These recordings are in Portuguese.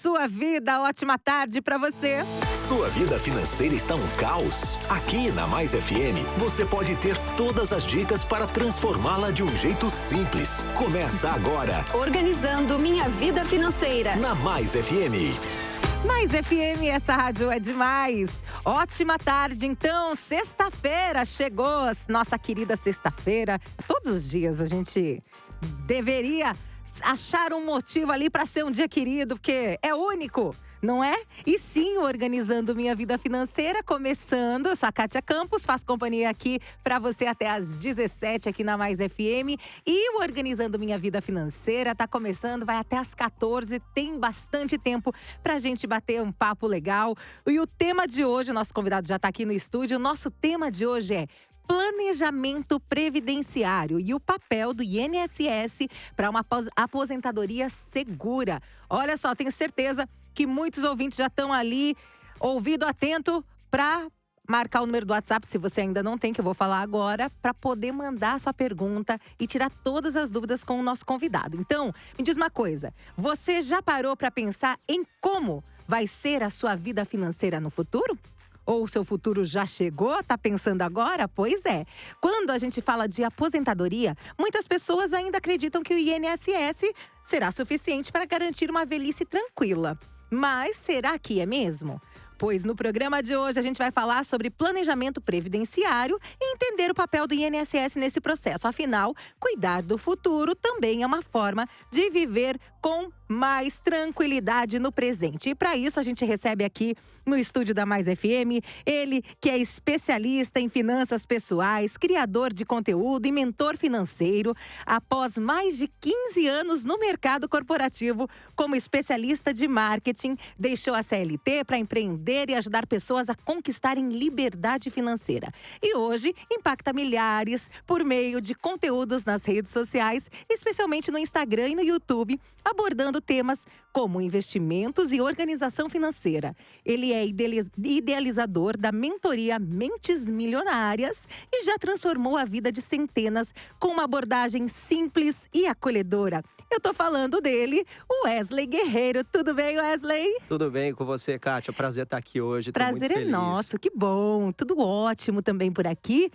sua vida. Ótima tarde para você. Sua vida financeira está um caos? Aqui na Mais FM, você pode ter todas as dicas para transformá-la de um jeito simples. Começa agora. Organizando minha vida financeira. Na Mais FM. Mais FM, essa rádio é demais. Ótima tarde, então, sexta-feira chegou, nossa querida sexta-feira. Todos os dias a gente deveria achar um motivo ali para ser um dia querido, porque é único, não é? E sim, Organizando Minha Vida Financeira, começando. Eu sou a Kátia Campos, faço companhia aqui para você até às 17 aqui na Mais FM. E o Organizando Minha Vida Financeira tá começando, vai até às 14. Tem bastante tempo pra gente bater um papo legal. E o tema de hoje, o nosso convidado já tá aqui no estúdio, o nosso tema de hoje é planejamento previdenciário e o papel do INSS para uma aposentadoria segura. Olha só, tenho certeza que muitos ouvintes já estão ali, ouvido atento, para marcar o número do WhatsApp, se você ainda não tem, que eu vou falar agora, para poder mandar a sua pergunta e tirar todas as dúvidas com o nosso convidado. Então, me diz uma coisa, você já parou para pensar em como vai ser a sua vida financeira no futuro? Ou o seu futuro já chegou? Tá pensando agora? Pois é. Quando a gente fala de aposentadoria, muitas pessoas ainda acreditam que o INSS será suficiente para garantir uma velhice tranquila. Mas será que é mesmo? Pois no programa de hoje a gente vai falar sobre planejamento previdenciário e entender o papel do INSS nesse processo. Afinal, cuidar do futuro também é uma forma de viver com mais tranquilidade no presente. E para isso a gente recebe aqui no estúdio da Mais FM, ele que é especialista em finanças pessoais, criador de conteúdo e mentor financeiro, após mais de 15 anos no mercado corporativo como especialista de marketing, deixou a CLT para empreender e ajudar pessoas a conquistarem liberdade financeira. E hoje impacta milhares por meio de conteúdos nas redes sociais, especialmente no Instagram e no YouTube, abordando temas como investimentos e organização financeira. Ele é idealizador da mentoria Mentes Milionárias e já transformou a vida de centenas com uma abordagem simples e acolhedora. Eu tô falando dele, o Wesley Guerreiro. Tudo bem, Wesley? Tudo bem com você, Kátia? Prazer estar aqui hoje. Prazer é nosso, que bom. Tudo ótimo também por aqui.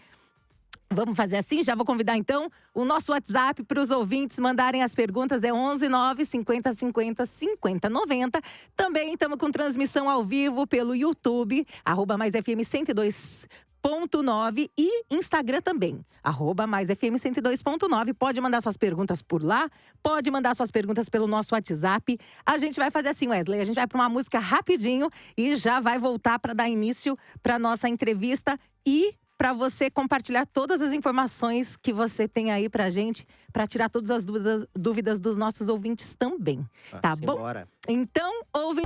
Vamos fazer assim? Já vou convidar então o nosso WhatsApp para os ouvintes mandarem as perguntas. É 11 9 50 50 50 90. Também estamos com transmissão ao vivo pelo YouTube, @MaisFM 102.9 e Instagram também, @MaisFM 102.9. Pode mandar suas perguntas por lá, pode mandar suas perguntas pelo nosso WhatsApp. A gente vai fazer assim, Wesley, a gente vai para uma música rapidinho e já vai voltar para dar início para nossa entrevista e para você compartilhar todas as informações que você tem aí pra gente, para tirar todas as dúvidas dos nossos ouvintes também. Tá bom? Bora. Então, ouve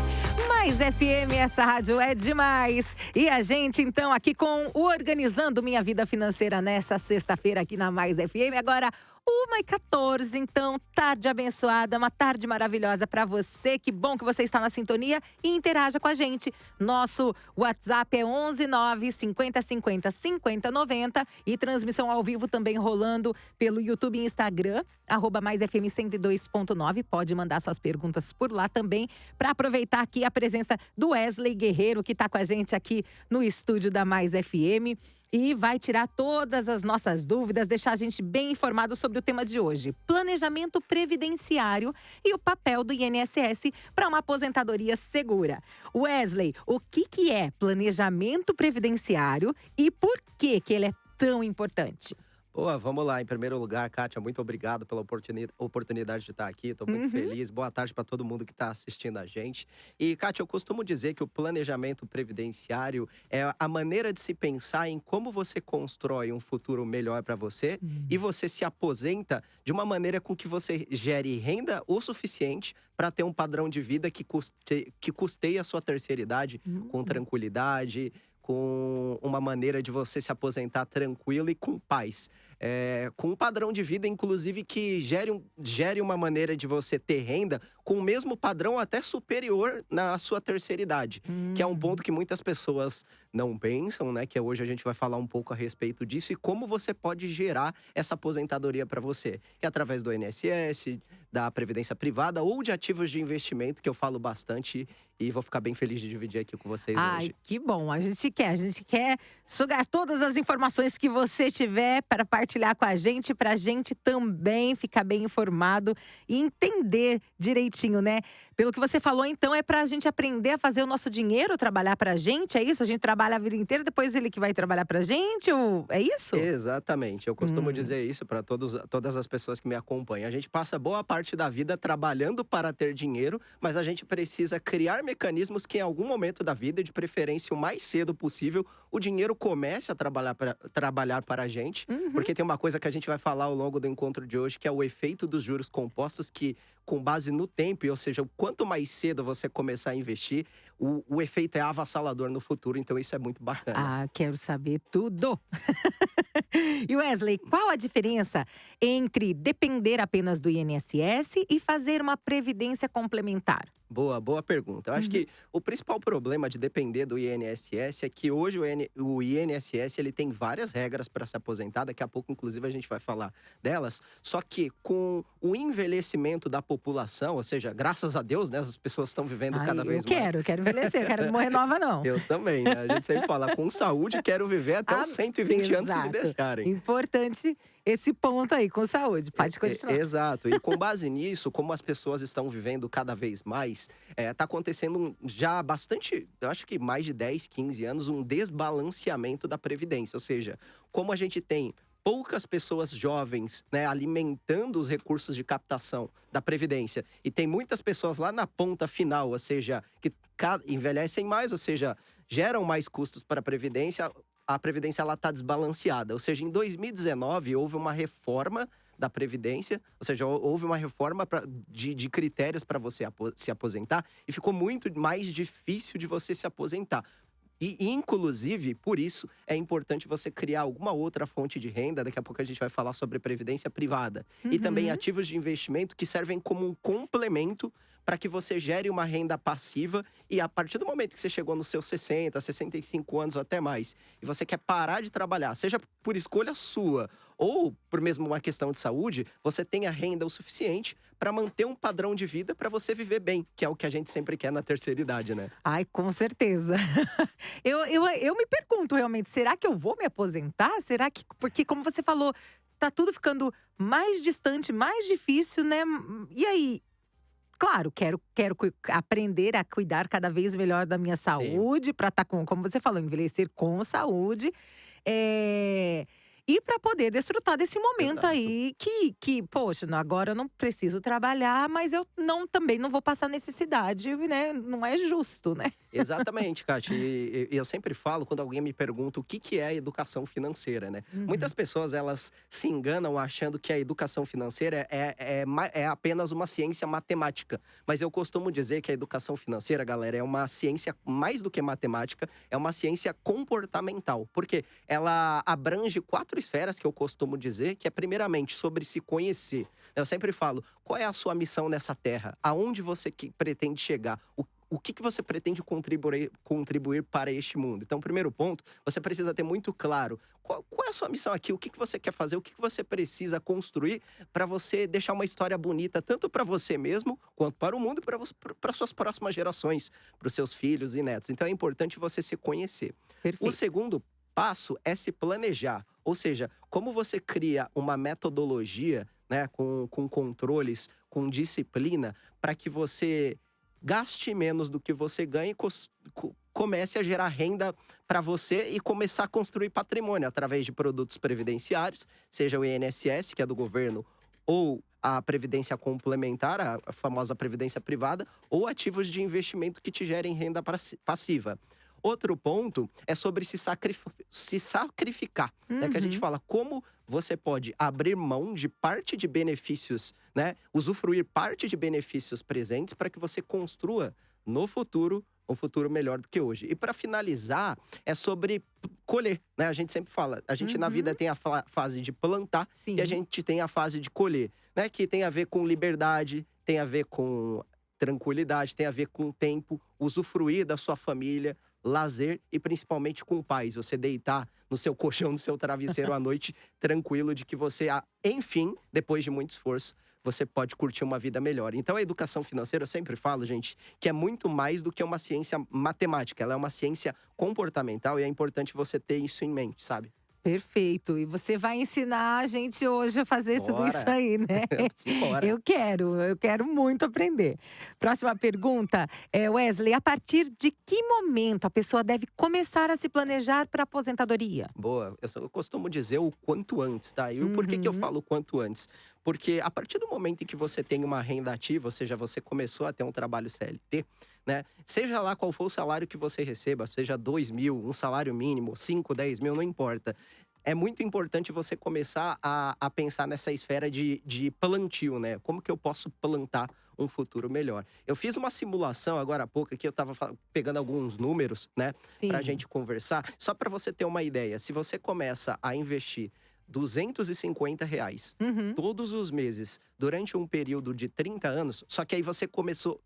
Mais FM, essa rádio é demais. E a gente, então, aqui com o Organizando Minha Vida Financeira nessa sexta-feira aqui na Mais FM. Agora, 1h14, então, tarde abençoada, uma tarde maravilhosa para você. Que bom que você está na sintonia e interaja com a gente. Nosso WhatsApp é 11 9 50 50 50 90 e transmissão ao vivo também rolando pelo YouTube e Instagram, @MaisFM 102.9. Pode mandar suas perguntas por lá também, para aproveitar aqui a presença do Wesley Guerreiro, que está com a gente aqui no estúdio da Mais FM. E vai tirar todas as nossas dúvidas, deixar a gente bem informado sobre o tema de hoje. Planejamento previdenciário e o papel do INSS para uma aposentadoria segura. Wesley, o que é planejamento previdenciário e por que ele é tão importante? Boa, vamos lá. Em primeiro lugar, Kátia, muito obrigado pela oportunidade de estar aqui. Estou muito feliz. Boa tarde para todo mundo que está assistindo a gente. E, Kátia, eu costumo dizer que o planejamento previdenciário é a maneira de se pensar em como você constrói um futuro melhor para você e você se aposenta de uma maneira com que você gere renda o suficiente para ter um padrão de vida que custeie a sua terceira idade com tranquilidade, com uma maneira de você se aposentar tranquilo e com paz. Com um padrão de vida, inclusive, que gere uma maneira de você ter renda com o mesmo padrão até superior na sua terceira idade. Que é um ponto que muitas pessoas não pensam, né? Que hoje a gente vai falar um pouco a respeito disso e como você pode gerar essa aposentadoria para você. Que é através do INSS, da Previdência Privada ou de ativos de investimento, que eu falo bastante e vou ficar bem feliz de dividir aqui com vocês Ai, hoje. que bom. A gente quer sugar todas as informações que você tiver para partilhar com a gente, para a gente também ficar bem informado e entender direitinho, né? Pelo que você falou, então, é para a gente aprender a fazer o nosso dinheiro trabalhar para a gente, é isso? A gente trabalha a vida inteira, depois ele que vai trabalhar para a gente, ou é isso? Exatamente. Eu costumo dizer isso para todas as pessoas que me acompanham. A gente passa boa parte da vida trabalhando para ter dinheiro, mas a gente precisa criar mecanismos que em algum momento da vida, de preferência o mais cedo possível, o dinheiro comece a trabalhar para a gente. Porque tem uma coisa que a gente vai falar ao longo do encontro de hoje, que é o efeito dos juros compostos, que com base no tempo, ou seja, quanto mais cedo você começar a investir, o efeito é avassalador no futuro, então isso é muito bacana. Ah, quero saber tudo. E Wesley, qual a diferença entre depender apenas do INSS e fazer uma previdência complementar? Boa pergunta. Eu acho que o principal problema de depender do INSS é que hoje o INSS ele tem várias regras para se aposentar. Daqui a pouco, inclusive, a gente vai falar delas. Só que com o envelhecimento da população, ou seja, graças a Deus, né, as pessoas estão vivendo cada vez mais. Eu quero envelhecer, eu quero morrer nova, não. Eu também, né? A gente sempre fala, com saúde, quero viver até os 120 anos se me deixarem. Importante esse ponto aí, com saúde. Pode continuar. Exato. E com base nisso, como as pessoas estão vivendo cada vez mais, tá acontecendo já bastante, eu acho que mais de 10, 15 anos, um desbalanceamento da Previdência. Ou seja, como a gente tem poucas pessoas jovens, né, alimentando os recursos de captação da Previdência, e tem muitas pessoas lá na ponta final, ou seja, que envelhecem mais, ou seja, geram mais custos para a Previdência ela está desbalanceada. Ou seja, em 2019 houve uma reforma da Previdência, ou seja, houve uma reforma de critérios para você se aposentar e ficou muito mais difícil de você se aposentar. E, inclusive, por isso, é importante você criar alguma outra fonte de renda. Daqui a pouco a gente vai falar sobre previdência privada. E também ativos de investimento que servem como um complemento para que você gere uma renda passiva. E a partir do momento que você chegou nos seus 60, 65 anos ou até mais, e você quer parar de trabalhar, seja por escolha sua ou por mesmo uma questão de saúde, você tenha renda o suficiente para manter um padrão de vida para você viver bem, que é o que a gente sempre quer na terceira idade, né? Ai, com certeza. Eu me pergunto realmente, será que eu vou me aposentar? Será que… Porque como você falou, tá tudo ficando mais distante, mais difícil, né? E aí… Claro, quero aprender a cuidar cada vez melhor da minha saúde, para estar como você falou, envelhecer com saúde. E para poder desfrutar desse momento aí que, poxa, agora eu não preciso trabalhar, mas eu também não vou passar necessidade, né? Não é justo, né? Exatamente, Kátia. E eu sempre falo, quando alguém me pergunta o que é educação financeira, né? Muitas pessoas, elas se enganam achando que a educação financeira é apenas uma ciência matemática. Mas eu costumo dizer que a educação financeira, galera, é uma ciência mais do que matemática, é uma ciência comportamental. Porque ela abrange 4 esferas que eu costumo dizer, que é primeiramente sobre se conhecer. Eu sempre falo, qual é a sua missão nessa terra? Aonde você pretende chegar? O que você pretende contribuir para este mundo? Então, primeiro ponto, você precisa ter muito claro qual é a sua missão aqui, o que você quer fazer, o que você precisa construir para você deixar uma história bonita, tanto para você mesmo, quanto para o mundo e para suas próximas gerações, para os seus filhos e netos. Então, é importante você se conhecer. Perfeito. O segundo passo é se planejar. Ou seja, como você cria uma metodologia, né, com controles, com disciplina, para que você gaste menos do que você ganha e comece a gerar renda para você e começar a construir patrimônio através de produtos previdenciários, seja o INSS, que é do governo, ou a previdência complementar, a famosa previdência privada, ou ativos de investimento que te gerem renda passiva. Outro ponto é sobre se sacrificar, né? Que a gente fala como você pode abrir mão de parte de benefícios, né? Usufruir parte de benefícios presentes para que você construa no futuro um futuro melhor do que hoje. E para finalizar, é sobre colher, né? A gente sempre fala, a gente na vida tem a fase de plantar e a gente tem a fase de colher, né? Que tem a ver com liberdade, tem a ver com tranquilidade, tem a ver com tempo, usufruir da sua família, lazer e principalmente com paz. Você deitar no seu colchão, no seu travesseiro à noite, tranquilo de que você, enfim, depois de muito esforço, você pode curtir uma vida melhor. Então, a educação financeira, eu sempre falo, gente, que é muito mais do que uma ciência matemática. Ela é uma ciência comportamental e é importante você ter isso em mente, sabe? Perfeito. E você vai ensinar a gente hoje a fazer tudo isso Bora! aí, né? Simbora! Eu quero muito aprender. Próxima pergunta é, Wesley, a partir de que momento a pessoa deve começar a se planejar para a aposentadoria? Boa, eu costumo dizer o quanto antes, tá? E por que eu falo o quanto antes? Porque a partir do momento em que você tem uma renda ativa, ou seja, você começou a ter um trabalho CLT, né? Seja lá qual for o salário que você receba, seja 2 mil, um salário mínimo, 5, 10 mil, não importa. É muito importante você começar a pensar nessa esfera de plantio, né? Como que eu posso plantar um futuro melhor? Eu fiz uma simulação agora há pouco, que eu estava pegando alguns números, né? Pra Sim. gente conversar. Só para você ter uma ideia, se você começa a investir R$ 250 Uhum. todos os meses durante um período de 30 anos, só que aí você começou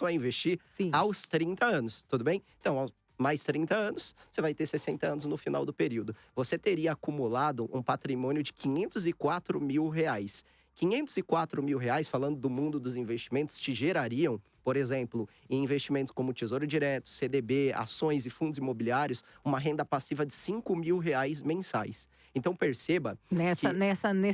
a investir Sim. aos 30 anos, tudo bem? Então, aos mais 30 anos, você vai ter 60 anos no final do período. Você teria acumulado um patrimônio de R$ 504 mil. R$ 504 mil, falando do mundo dos investimentos, te gerariam, por exemplo, em investimentos como Tesouro Direto, CDB, ações e fundos imobiliários, uma renda passiva de R$ 5.000 mensais. Então perceba Nessa,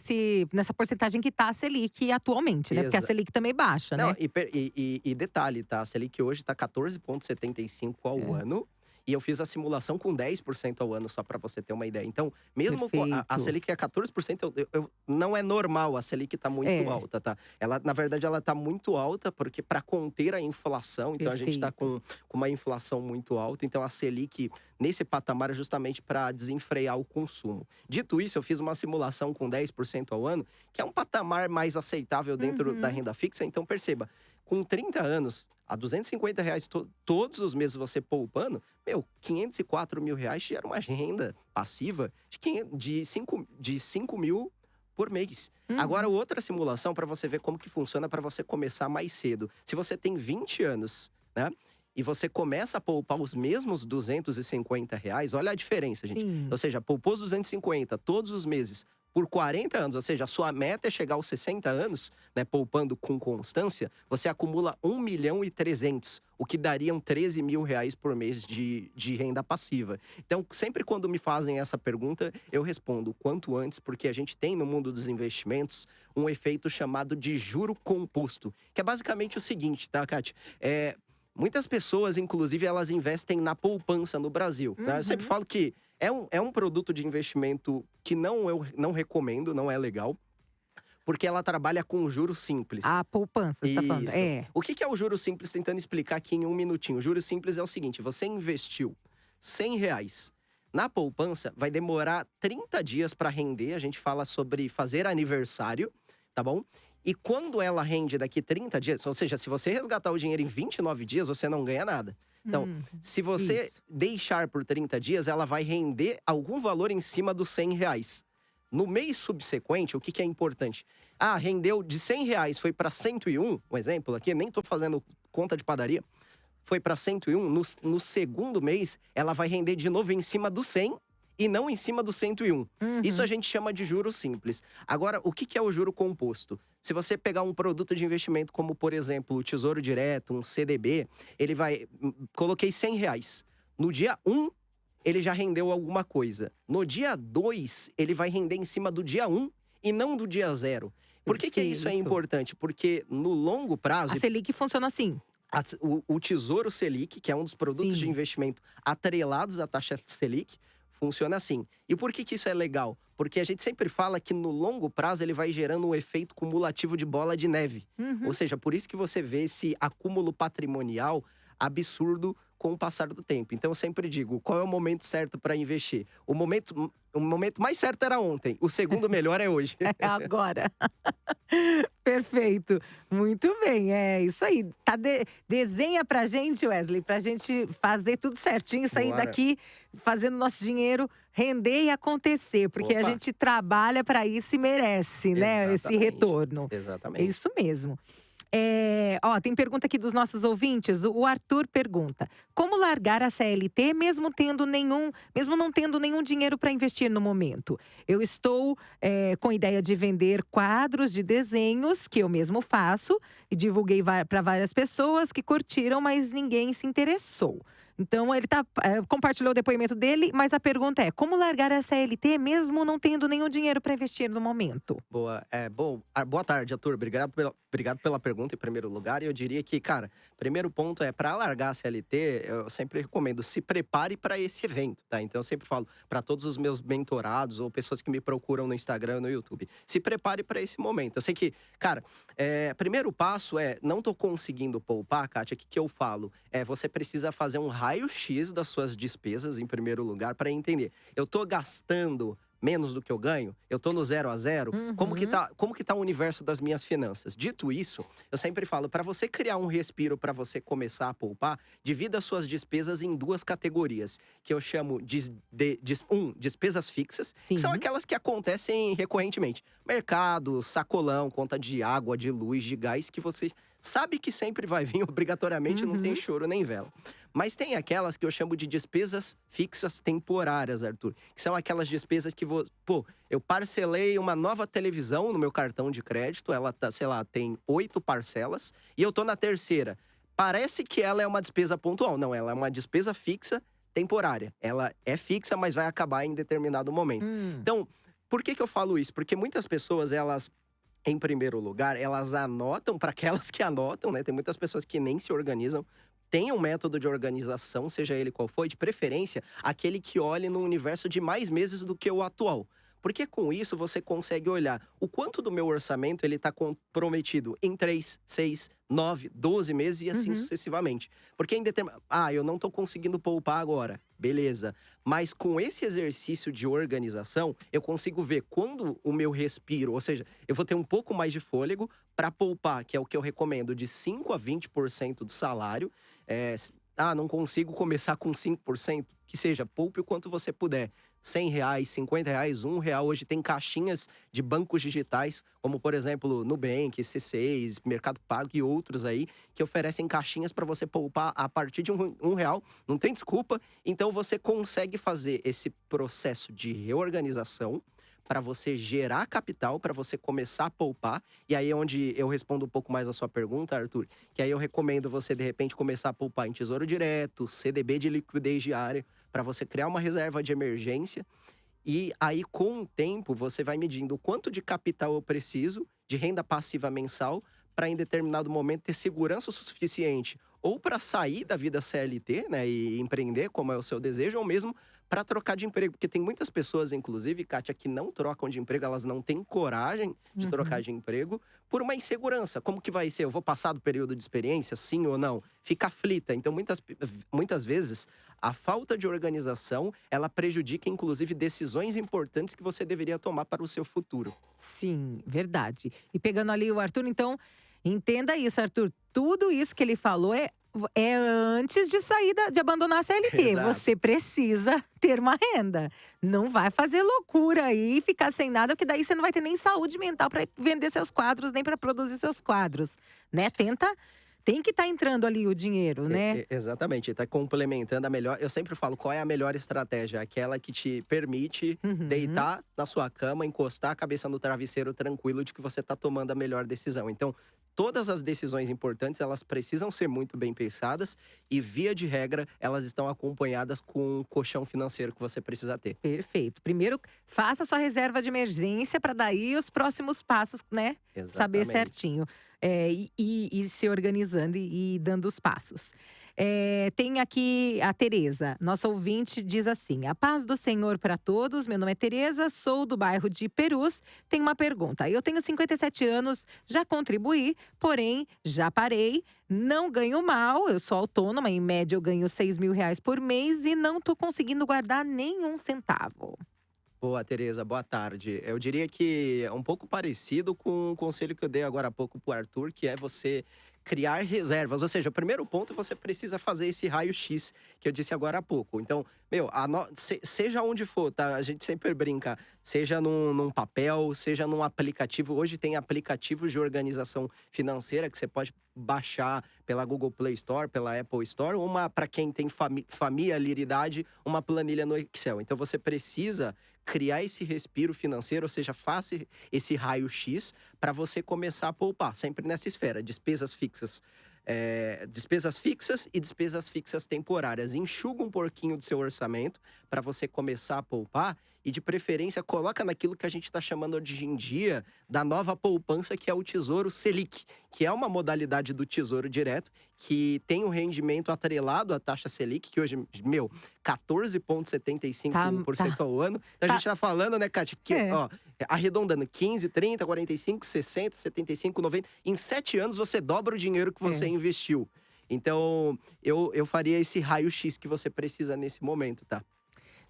que… nessa porcentagem que está a Selic atualmente, né? Porque a Selic também baixa, Não, né? e detalhe, tá? A Selic hoje está 14,75 ao ano. E eu fiz a simulação com 10% ao ano, só para você ter uma ideia. Então, mesmo com a Perfeito. Selic é 14%, não é normal, a Selic tá muito alta, tá? Ela, na verdade, ela tá muito alta porque para conter a inflação, então a gente tá com uma inflação muito alta. Então, a Selic, nesse patamar, é justamente para desenfrear o consumo. Dito isso, eu fiz uma simulação com 10% ao ano, que é um patamar mais aceitável dentro da renda fixa. Então, perceba, com 30 anos, a R$ 250 todos os meses você poupando, R$ 504 mil gera uma renda passiva de 5 mil por mês. Agora, outra simulação para você ver como que funciona para você começar mais cedo. Se você tem 20 anos, né? E você começa a poupar os mesmos R$ 250, olha a diferença, gente. Sim. Ou seja, poupou os 250 todos os meses por 40 anos, ou seja, a sua meta é chegar aos 60 anos, né, poupando com constância, você acumula 1.300.000, o que dariam R$ 13 mil por mês de renda passiva. Então, sempre quando me fazem essa pergunta, eu respondo o quanto antes, porque a gente tem no mundo dos investimentos um efeito chamado de juro composto, que é basicamente o seguinte, tá, Kátia? Muitas pessoas, inclusive, elas investem na poupança no Brasil, né? Eu sempre falo que é um produto de investimento que eu não recomendo, não é legal, porque ela trabalha com juros simples. A poupança, você está falando. Isso. O que é o juro simples? Tentando explicar aqui em um minutinho. O juro simples é o seguinte, você investiu R$ 100 na poupança, vai demorar 30 dias para render, a gente fala sobre fazer aniversário, tá bom? E quando ela rende daqui 30 dias, ou seja, se você resgatar o dinheiro em 29 dias, você não ganha nada. Então, se você deixar por 30 dias, ela vai render algum valor em cima dos R$ 100. No mês subsequente, o que é importante? Rendeu de R$ 100, foi para 101, um exemplo aqui, nem estou fazendo conta de padaria, foi para 101, no segundo mês, ela vai render de novo em cima do 100 e não em cima do 101. Isso a gente chama de juro simples. Agora, o que é o juro composto? Se você pegar um produto de investimento como, por exemplo, o Tesouro Direto, um CDB, ele vai… Coloquei R$ 100. No dia 1, ele já rendeu alguma coisa. No dia 2, ele vai render em cima do dia 1 e não do dia 0. Por que isso é importante? Porque no longo prazo… A Selic funciona assim. O Tesouro Selic, que é um dos produtos de investimento atrelados à taxa Selic, funciona assim. E por que isso é legal? Porque a gente sempre fala que no longo prazo ele vai gerando um efeito cumulativo de bola de neve. Ou seja, por isso que você vê esse acúmulo patrimonial absurdo com o passar do tempo. Então eu sempre digo, qual é o momento certo para investir? O momento mais certo era ontem, o segundo melhor é hoje. É agora. Perfeito. Muito bem, é isso aí. Desenha pra gente, Wesley, pra gente fazer tudo certinho, sair Bora. daqui fazendo nosso dinheiro render e acontecer. Porque a Opa. gente trabalha pra isso e merece, né? Esse Exatamente. retorno. É Exatamente. isso mesmo. Tem pergunta aqui dos nossos ouvintes. O Arthur pergunta: como largar a CLT mesmo não tendo nenhum dinheiro para investir no momento? Eu estou com ideia de vender quadros de desenhos que eu mesmo faço e divulguei para várias pessoas que curtiram, mas ninguém se interessou. Então, ele compartilhou o depoimento dele, mas a pergunta é: como largar a CLT mesmo não tendo nenhum dinheiro para investir no momento? Boa tarde, Arthur. Obrigado pela pergunta em primeiro lugar. E eu diria que, cara, primeiro ponto é, para largar a CLT, eu sempre recomendo, se prepare para esse evento, tá? Então, eu sempre falo para todos os meus mentorados ou pessoas que me procuram no Instagram, no YouTube, se prepare para esse momento. Eu sei que, cara, primeiro passo é, não tô conseguindo poupar, Kátia, o que eu falo? Você precisa fazer um raio-x das suas despesas, em primeiro lugar, para entender. Eu tô gastando menos do que eu ganho? Eu tô no 0 a 0? Como que tá o universo das minhas finanças? Dito isso, eu sempre falo, para você criar um respiro, para você começar a poupar, divida as suas despesas em duas categorias, que eu chamo de despesas fixas, Sim. que são aquelas que acontecem recorrentemente. Mercado, sacolão, conta de água, de luz, de gás, que você sabe que sempre vai vir obrigatoriamente, não tem choro nem vela. Mas tem aquelas que eu chamo de despesas fixas temporárias, Arthur. Que são aquelas despesas que eu parcelei uma nova televisão no meu cartão de crédito. Ela tá, sei lá, tem 8 parcelas. E eu tô na terceira. Parece que ela é uma despesa pontual. Não, ela é uma despesa fixa temporária. Ela é fixa, mas vai acabar em determinado momento. Então, por que eu falo isso? Porque muitas pessoas, elas, em primeiro lugar, elas anotam, para aquelas que anotam, né? Tem muitas pessoas que nem se organizam. Tem um método de organização, seja ele qual for, de preferência, aquele que olhe no universo de mais meses do que o atual. Porque com isso você consegue olhar o quanto do meu orçamento ele está comprometido em 3, 6, 9, 12 meses e assim sucessivamente. Porque eu não estou conseguindo poupar agora. Beleza. Mas com esse exercício de organização, eu consigo ver quando o meu respiro, ou seja, eu vou ter um pouco mais de fôlego para poupar, que é o que eu recomendo, de 5 a 20% do salário. Não consigo começar com 5%, que seja, poupe o quanto você puder. R$100, R$50, R$1. Hoje tem caixinhas de bancos digitais, como por exemplo, Nubank, C6, Mercado Pago e outros aí, que oferecem caixinhas para você poupar a partir de R$1. Não tem desculpa. Então você consegue fazer esse processo de reorganização para você gerar capital, para você começar a poupar. E aí é onde eu respondo um pouco mais a sua pergunta, Arthur, que aí eu recomendo você, de repente, começar a poupar em Tesouro Direto, CDB de liquidez diária, para você criar uma reserva de emergência. E aí, com o tempo, você vai medindo o quanto de capital eu preciso, de renda passiva mensal, para em determinado momento ter segurança o suficiente ou para sair da vida CLT, né, e empreender, como é o seu desejo, ou mesmo para trocar de emprego. Porque tem muitas pessoas, inclusive, Kátia, que não trocam de emprego, elas não têm coragem de trocar de emprego por uma insegurança. Como que vai ser? Eu vou passar do período de experiência, sim ou não? Fica aflita. Então, muitas vezes, a falta de organização, ela prejudica, inclusive, decisões importantes que você deveria tomar para o seu futuro. Sim, verdade. E pegando ali o Arthur, então, entenda isso, Arthur. Tudo isso que ele falou é antes de sair de abandonar a CLT. Exato. Você precisa ter uma renda. Não vai fazer loucura aí e ficar sem nada, porque daí você não vai ter nem saúde mental para vender seus quadros, nem para produzir seus quadros, né? Tem que estar entrando ali o dinheiro, né? Exatamente, está complementando a melhor. Eu sempre falo, qual é a melhor estratégia? Aquela que te permite deitar na sua cama, encostar a cabeça no travesseiro tranquilo de que você está tomando a melhor decisão. Então, todas as decisões importantes, elas precisam ser muito bem pensadas e, via de regra, elas estão acompanhadas com um colchão financeiro que você precisa ter. Perfeito. Primeiro, faça sua reserva de emergência para daí os próximos passos, né? Saber Exatamente. certinho. E se organizando e dando os passos. Tem aqui a Tereza, nossa ouvinte, diz assim: a paz do Senhor para todos, meu nome é Tereza, sou do bairro de Perus. Tenho uma pergunta: eu tenho 57 anos, já contribuí, porém já parei, não ganho mal, eu sou autônoma, em média eu ganho R$6.000 por mês e não estou conseguindo guardar nenhum centavo. Boa, Tereza, boa tarde. Eu diria que é um pouco parecido com o conselho que eu dei agora há pouco pro Arthur, que é você criar reservas. Ou seja, o primeiro ponto, você precisa fazer esse raio-x que eu disse agora há pouco. Então, seja onde for, tá? A gente sempre brinca, seja num papel, seja num aplicativo. Hoje tem aplicativos de organização financeira que você pode baixar pela Google Play Store, pela Apple Store, ou para quem tem familiaridade, uma planilha no Excel. Então, você precisa criar esse respiro financeiro, ou seja, faça esse raio-x para você começar a poupar, sempre nessa esfera, despesas fixas e despesas fixas temporárias. Enxuga um pouquinho do seu orçamento para você começar a poupar e, de preferência, coloca naquilo que a gente está chamando hoje em dia da nova poupança, que é o Tesouro Selic, que é uma modalidade do Tesouro Direto, que tem um rendimento atrelado à taxa Selic, que hoje, 14,75% ao ano. Então, a gente está falando, né, Kátia, que, arredondando, 15, 30, 45, 60, 75, 90. Em 7 anos, você dobra o dinheiro que você investiu. Então, eu faria esse raio-x que você precisa nesse momento, tá?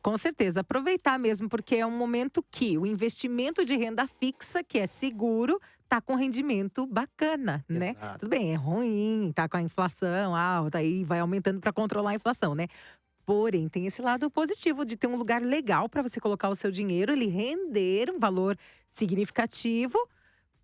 Com certeza, aproveitar mesmo, porque é um momento que o investimento de renda fixa, que é seguro, tá com rendimento bacana, né? Exato. Tudo bem, é ruim, tá com a inflação alta, aí vai aumentando para controlar a inflação, né? Porém, tem esse lado positivo de ter um lugar legal para você colocar o seu dinheiro, ele render um valor significativo,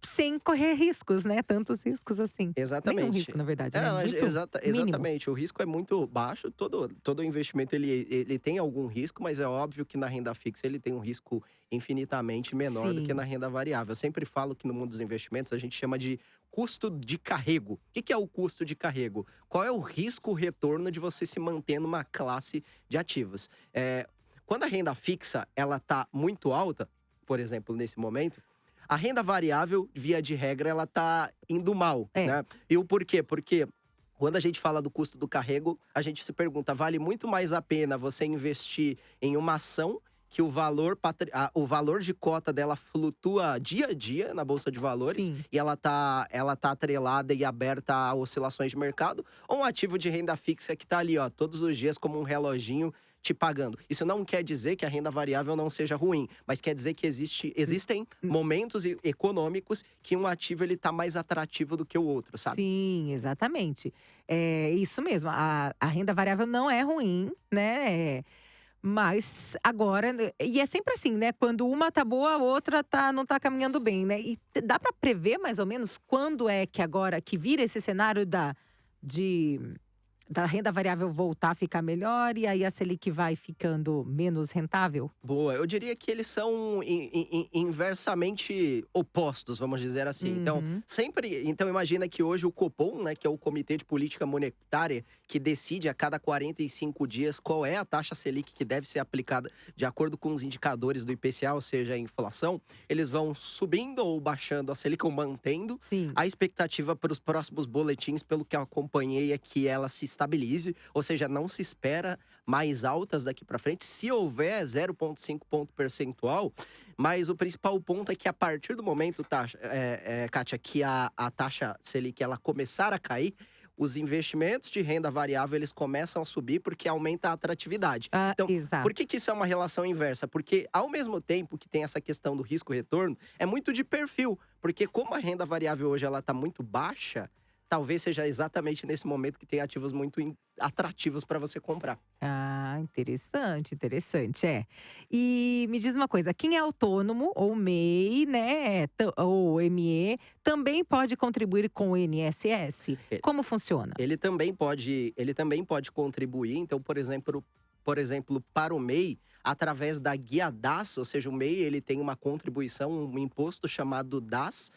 sem correr riscos, né? Tantos riscos assim. Exatamente. Nenhum risco, na verdade, né? Muito Exatamente. O risco é muito baixo. Todo investimento ele tem algum risco, mas é óbvio que na renda fixa ele tem um risco infinitamente menor do que na renda variável. Eu sempre falo que no mundo dos investimentos a gente chama de custo de carrego. O que é o custo de carrego? Qual é o risco-retorno de você se manter numa classe de ativos? Quando a renda fixa ela tá muito alta, por exemplo, nesse momento, a renda variável, via de regra, ela tá indo mal, né? E o porquê? Porque quando a gente fala do custo do carrego, a gente se pergunta, vale muito mais a pena você investir em uma ação que o valor de cota dela flutua dia a dia na Bolsa de Valores. Sim. E ela tá atrelada e aberta a oscilações de mercado, ou um ativo de renda fixa que tá ali, todos os dias como um reloginho te pagando. Isso não quer dizer que a renda variável não seja ruim, mas quer dizer que existem momentos econômicos que um ativo ele tá mais atrativo do que o outro, sabe? Sim, exatamente. É isso mesmo. A renda variável não é ruim, né? Mas agora, e é sempre assim, né? Quando uma tá boa, a outra não tá caminhando bem, né? E dá para prever mais ou menos quando é que agora que vira esse cenário da renda variável voltar a ficar melhor e aí a Selic vai ficando menos rentável? Boa, eu diria que eles são inversamente opostos, vamos dizer assim. Então imagina que hoje o Copom, né, que é o Comitê de Política Monetária, que decide a cada 45 dias qual é a taxa Selic que deve ser aplicada de acordo com os indicadores do IPCA, ou seja, a inflação, eles vão subindo ou baixando a Selic ou mantendo. Sim. A expectativa para os próximos boletins, pelo que eu acompanhei, é que ela se estabilize, ou seja, não se espera mais altas daqui para frente. Se houver 0,5 ponto percentual, mas o principal ponto é que a partir do momento, Kátia, que a taxa Selic ela começar a cair, os investimentos de renda variável eles começam a subir porque aumenta a atratividade. Então, exato. por que isso é uma relação inversa? Porque ao mesmo tempo que tem essa questão do risco-retorno, é muito de perfil. Porque como a renda variável hoje ela está muito baixa, talvez seja exatamente nesse momento que tem ativos muito atrativos para você comprar. Interessante. E me diz uma coisa, quem é autônomo ou MEI, né, ou ME, também pode contribuir com o INSS? Como funciona? Ele também pode contribuir. Então, por exemplo, para o MEI, através da guia DAS, ou seja, o MEI ele tem uma contribuição, um imposto chamado DAS,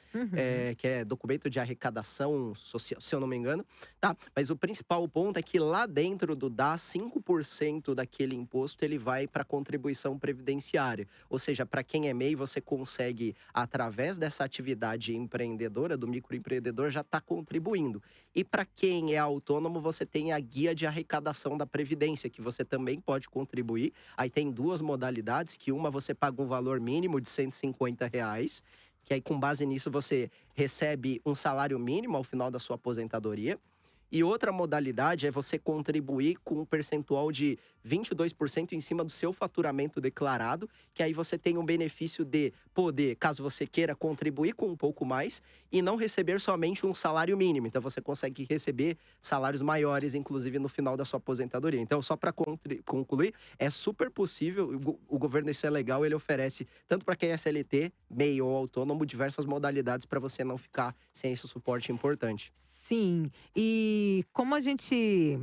que é documento de arrecadação social, se eu não me engano, tá? Mas o principal ponto é que lá dentro do DAS, 5% daquele imposto ele vai para a contribuição previdenciária. Ou seja, para quem é MEI, você consegue, através dessa atividade empreendedora, do microempreendedor, já está contribuindo. E para quem é autônomo, você tem a guia de arrecadação da Previdência, que você também pode contribuir. Aí tem 2 modalidades, que uma você paga um valor mínimo de R$150, que aí com base nisso você recebe um salário mínimo ao final da sua aposentadoria. E outra modalidade é você contribuir com um percentual de 22% em cima do seu faturamento declarado, que aí você tem um benefício de poder, caso você queira, contribuir com um pouco mais e não receber somente um salário mínimo. Então você consegue receber salários maiores, inclusive no final da sua aposentadoria. Então, só para concluir, é super possível, o governo, isso é legal, ele oferece, tanto para quem é CLT, MEI ou autônomo, diversas modalidades para você não ficar sem esse suporte importante. Sim, e como a gente.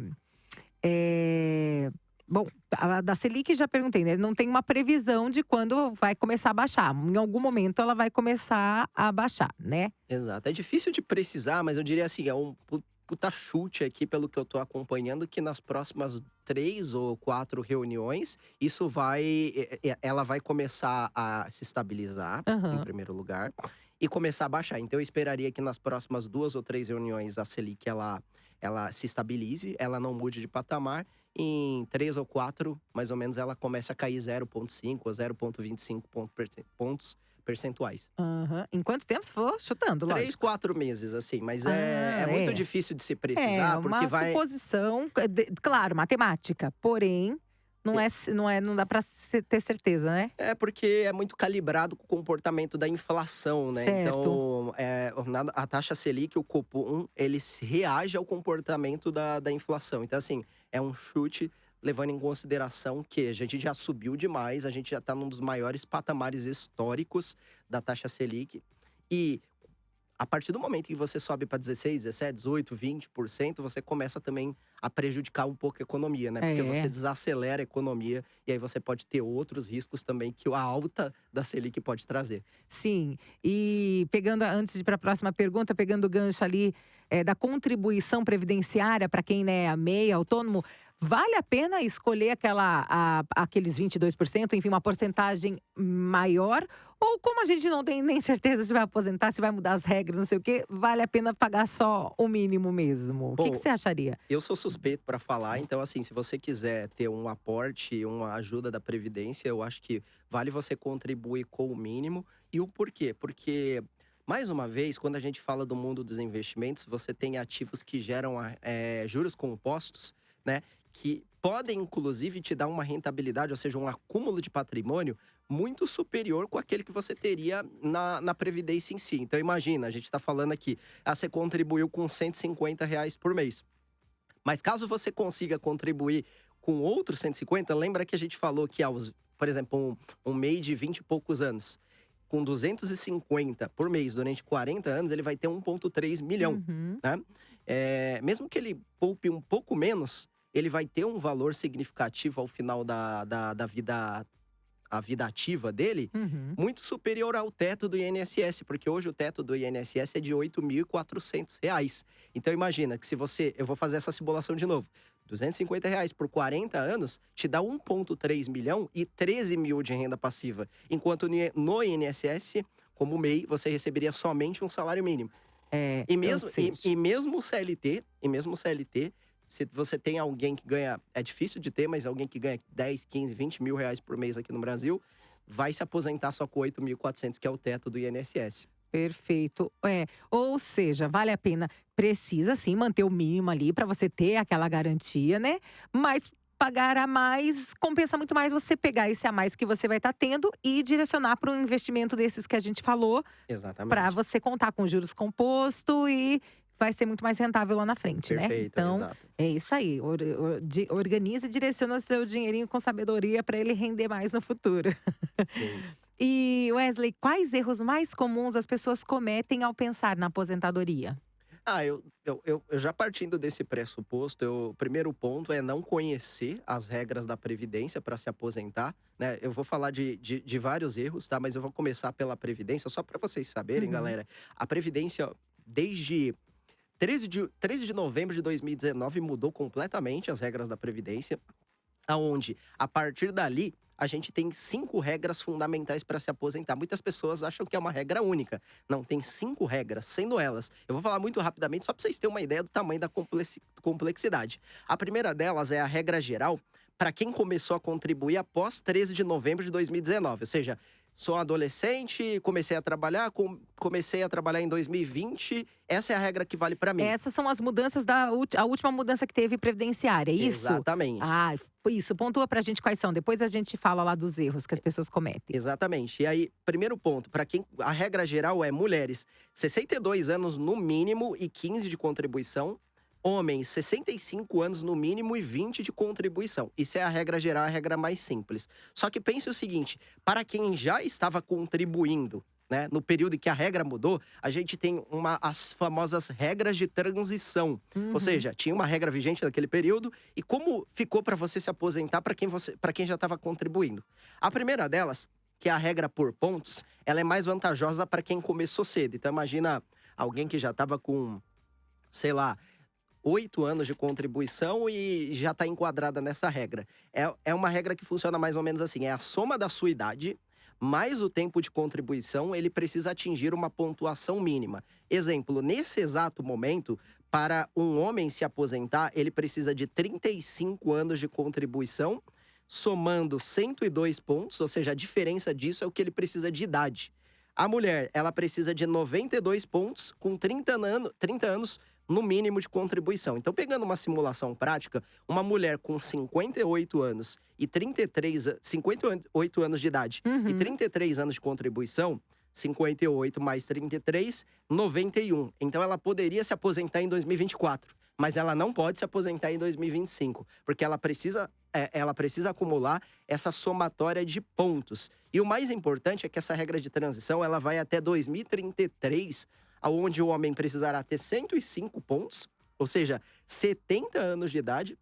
Bom, a da Selic já perguntei, né? Não tem uma previsão de quando vai começar a baixar. Em algum momento ela vai começar a baixar, né? Exato. É difícil de precisar, mas eu diria assim, é um puta chute aqui, pelo que eu tô acompanhando, que nas próximas 3 ou 4 reuniões, isso ela vai começar a se estabilizar, em Aham. primeiro lugar, e começar a baixar. Então eu esperaria que nas próximas 2 ou 3 reuniões a Selic, ela se estabilize, ela não mude de patamar. Em 3 ou 4, mais ou menos, ela começa a cair 0,5 ou 0,25 pontos percentuais. Aham. Em quanto tempo? Se for chutando, 3, lógico. 4 meses, assim, mas Ah, é muito é. difícil de se É precisar, porque uma vai. suposição, claro, matemática, porém, não dá para ter certeza, né? É porque é muito calibrado com o comportamento da inflação, né? Certo. Então, a taxa Selic, o Copom, ele reage ao comportamento da inflação. Então, assim, é um chute levando em consideração que a gente já subiu demais, a gente já está num dos maiores patamares históricos da taxa Selic. E a partir do momento que você sobe para 16, 17, 18, 20%, você começa também a prejudicar um pouco a economia, né? Porque você É. desacelera a economia e aí você pode ter outros riscos também que a alta da Selic pode trazer. Sim, e pegando, antes de ir para a próxima pergunta, pegando o gancho ali da contribuição previdenciária para quem é MEI, autônomo, vale a pena escolher aqueles 22%, enfim, uma porcentagem maior? Ou como a gente não tem nem certeza se vai aposentar, se vai mudar as regras, não sei o quê, vale a pena pagar só o mínimo mesmo? O que Bom, você acharia? eu sou suspeito para falar, então assim, se você quiser ter um aporte, uma ajuda da Previdência, eu acho que vale você contribuir com o mínimo. E o porquê? Porque, mais uma vez, quando a gente fala do mundo dos investimentos, você tem ativos que geram juros compostos, né? Que podem, inclusive, te dar uma rentabilidade, ou seja, um acúmulo de patrimônio muito superior com aquele que você teria na Previdência em si. Então, imagina, a gente está falando aqui, você contribuiu com R$ 150 por mês. Mas caso você consiga contribuir com outros 150, lembra que a gente falou que, por exemplo, um MEI de 20 e poucos anos, com 250 por mês durante 40 anos, ele vai ter 1,3 milhão, Uhum, né? Mesmo que ele poupe um pouco menos, ele vai ter um valor significativo ao final da vida, a vida ativa dele, uhum. muito superior ao teto do INSS, porque hoje o teto do INSS é de R$ 8.400. Então imagina que eu vou fazer essa simulação de novo, R$ 250 por 40 anos te dá 1,3 milhão e 13 mil de renda passiva, enquanto no INSS, como MEI, você receberia somente um salário mínimo. É, E ou mesmo, seja, e mesmo o CLT, se você tem alguém que ganha, é difícil de ter, mas alguém que ganha 10, 15, 20 mil reais por mês aqui no Brasil, vai se aposentar só com 8.400, que é o teto do INSS. perfeito. Ou seja, vale a pena, precisa sim manter o mínimo ali para você ter aquela garantia, né? Mas pagar a mais compensa muito mais você pegar esse a mais que você vai estar tendo e direcionar para um investimento desses que a gente falou, para Exatamente. você contar com juros composto e vai ser muito mais rentável lá na frente, né? Perfeito, Então, exato. é isso aí. Organiza e direciona o seu dinheirinho com sabedoria para ele render mais no futuro. Sim. E Wesley, quais erros mais comuns as pessoas cometem ao pensar na aposentadoria? Eu já partindo desse pressuposto, o primeiro ponto é não conhecer as regras da Previdência para se aposentar, né? Eu vou falar de vários erros, tá? Mas eu vou começar pela Previdência, só para vocês saberem, Uhum. galera. A Previdência, desde 13 de novembro de 2019, mudou completamente as regras da Previdência, aonde, a partir dali, a gente tem 5 regras fundamentais para se aposentar. Muitas pessoas acham que é uma regra única. Não, tem 5 regras, sendo elas. Eu vou falar muito rapidamente, só para vocês terem uma ideia do tamanho da complexidade. A primeira delas é a regra geral para quem começou a contribuir após 13 de novembro de 2019. Ou seja, sou adolescente, comecei a trabalhar, comecei a trabalhar em 2020. Essa é a regra que vale para mim. Essas são as mudanças a última mudança que teve previdenciária, é isso? Exatamente. Ah, isso. Pontua pra gente quais são. Depois a gente fala lá dos erros que as pessoas cometem. Exatamente. E aí, primeiro ponto, para quem a regra geral é mulheres, 62 anos no mínimo e 15 de contribuição. Homens, 65 anos no mínimo e 20 de contribuição. Isso é a regra geral, a regra mais simples. Só que pense o seguinte, para quem já estava contribuindo, né, no período em que a regra mudou, a gente tem as famosas regras de transição. Ou seja, tinha uma regra vigente naquele período e como ficou para você se aposentar para quem já estava contribuindo. A primeira delas, que é a regra por pontos, ela é mais vantajosa para quem começou cedo. Então imagina alguém que já estava com, sei lá, 8 anos de contribuição e já está enquadrada nessa regra. É uma regra que funciona mais ou menos assim, é a soma da sua idade mais o tempo de contribuição, ele precisa atingir uma pontuação mínima. Exemplo, nesse exato momento, para um homem se aposentar, ele precisa de 35 anos de contribuição, somando 102 pontos, ou seja, a diferença disso é o que ele precisa de idade. A mulher, ela precisa de 92 pontos com 30 anos no mínimo de contribuição. Então, pegando uma simulação prática, uma mulher com 58 anos e 58 anos de idade e 33 anos de contribuição, 58 mais 33, 91. Então, ela poderia se aposentar em 2024, mas ela não pode se aposentar em 2025, porque ela precisa acumular essa somatória de pontos. E o mais importante é que essa regra de transição, ela vai até 2033, onde o homem precisará ter 105 pontos, ou seja, 70 anos de idade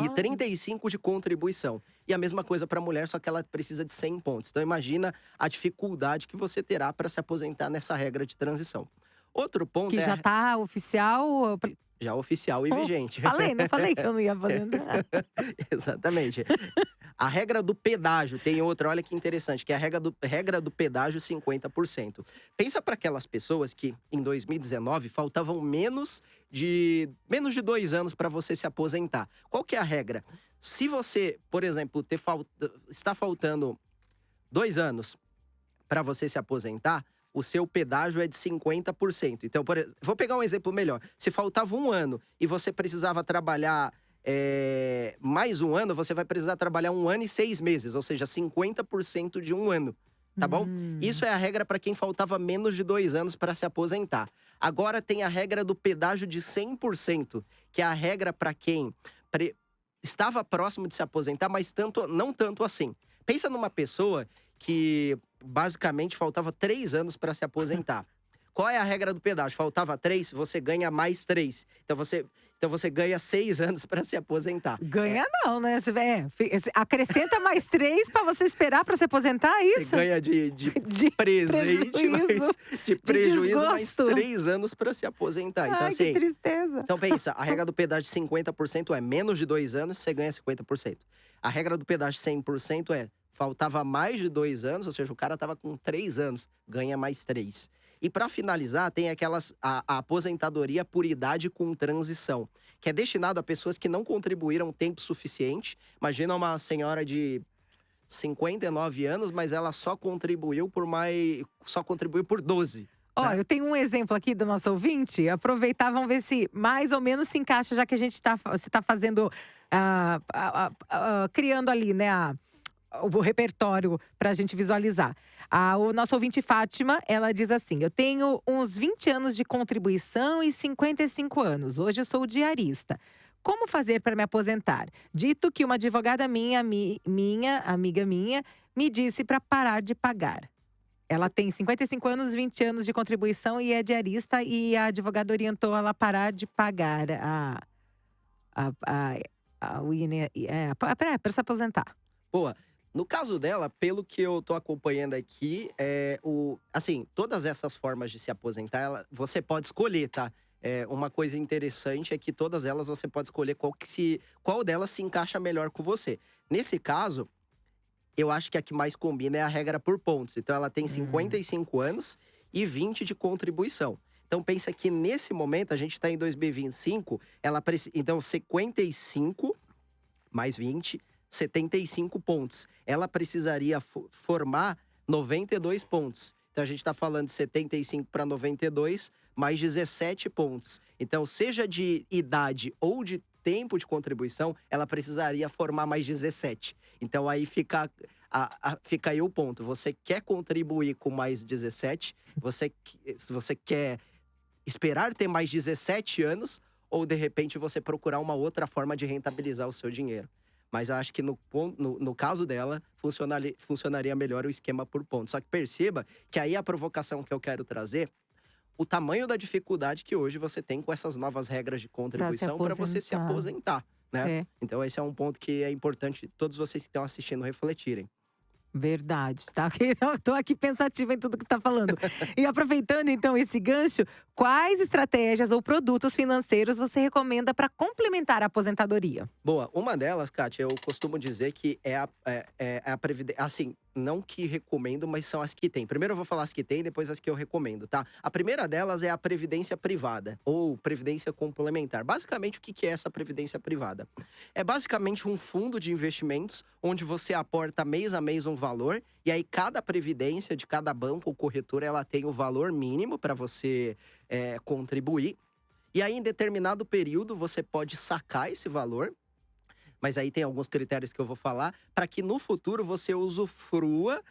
e 35 de contribuição. E a mesma coisa para a mulher, só que ela precisa de 100 pontos. Então imagina a dificuldade que você terá para se aposentar nessa regra de transição. Outro ponto que já está oficial. Já oficial e vigente. Não falei que eu não ia aposentar. Exatamente. A regra do pedágio tem outra, olha que interessante, que é a regra do pedágio 50%. Pensa para aquelas pessoas que em 2019 faltavam menos de 2 anos para você se aposentar. Qual que é a regra? Se você, por exemplo, está faltando 2 anos para você se aposentar, o seu pedágio é de 50%. Então, vou pegar um exemplo melhor. Se faltava 1 ano e você precisava trabalhar mais 1 ano, você vai precisar trabalhar 1 ano e 6 meses, ou seja, 50% de 1 ano, tá bom? Isso é a regra para quem faltava menos de 2 anos para se aposentar. Agora tem a regra do pedágio de 100%, que é a regra para quem estava próximo de se aposentar, mas não tanto assim. Pensa numa pessoa que basicamente faltava 3 anos para se aposentar. Qual é a regra do pedágio? Faltava 3, você ganha mais 3. Então você ganha 6 anos para se aposentar. Ganha não, né? Acrescenta mais 3 para você esperar para se aposentar, é isso? Você ganha de presente, de prejuízo mais 3 anos para se aposentar. Então, Ai, que tristeza. Então pensa, a regra do pedágio de 50% é menos de 2 anos, você ganha 50%. A regra do pedágio de 100% é faltava mais de 2 anos, ou seja, o cara estava com 3 anos, ganha mais 3. E para finalizar, tem a aposentadoria por idade com transição, que é destinado a pessoas que não contribuíram tempo suficiente. Imagina uma senhora de 59 anos, mas ela só contribuiu por 12. Ó, eu tenho um exemplo aqui do nosso ouvinte. Aproveitar, vamos ver se mais ou menos se encaixa, já que você está fazendo, criando ali, né, o repertório para a gente visualizar. O nosso ouvinte Fátima, ela diz assim: eu tenho uns 20 anos de contribuição e 55 anos. Hoje eu sou diarista. Como fazer para me aposentar? Dito que uma advogada amiga minha, me disse para parar de pagar. Ela tem 55 anos, 20 anos de contribuição e é diarista, e a advogada orientou ela a parar de pagar para se aposentar. Boa. No caso dela, pelo que eu tô acompanhando aqui, todas essas formas de se aposentar, você pode escolher, tá? Uma coisa interessante é que todas elas você pode escolher qual delas se encaixa melhor com você. Nesse caso, eu acho que a que mais combina é a regra por pontos. Então, ela tem 55 anos e 20 de contribuição. Então, pensa que nesse momento, a gente está em 2025, então 55 mais 20, 75 pontos. Ela precisaria formar 92 pontos. Então, a gente está falando de 75 para 92, mais 17 pontos. Então, seja de idade ou de tempo de contribuição, ela precisaria formar mais 17. Então, aí fica aí o ponto. Você quer contribuir com mais 17? Se você quer esperar ter mais 17 anos, ou de repente você procurar uma outra forma de rentabilizar o seu dinheiro. Mas eu acho que no caso dela, funcionaria melhor o esquema por pontos. Só que perceba que aí a provocação que eu quero trazer, o tamanho da dificuldade que hoje você tem com essas novas regras de contribuição para você se aposentar, né? É. Então esse é um ponto que é importante todos vocês que estão assistindo refletirem. Verdade, tá? Eu tô aqui pensativa em tudo que tá falando. E aproveitando então esse gancho, quais estratégias ou produtos financeiros você recomenda para complementar a aposentadoria? Boa, uma delas, Kátia, eu costumo dizer que é a previdência. Assim, não que recomendo, mas são as que tem. Primeiro eu vou falar as que tem, depois as que eu recomendo, tá? A primeira delas é a previdência privada, ou previdência complementar. Basicamente, o que é essa previdência privada? É basicamente um fundo de investimentos, onde você aporta mês a mês um valor, e aí cada previdência de cada banco ou corretora, ela tem o valor mínimo para você contribuir. E aí, em determinado período, você pode sacar esse valor, mas aí tem alguns critérios que eu vou falar, para que no futuro você usufrua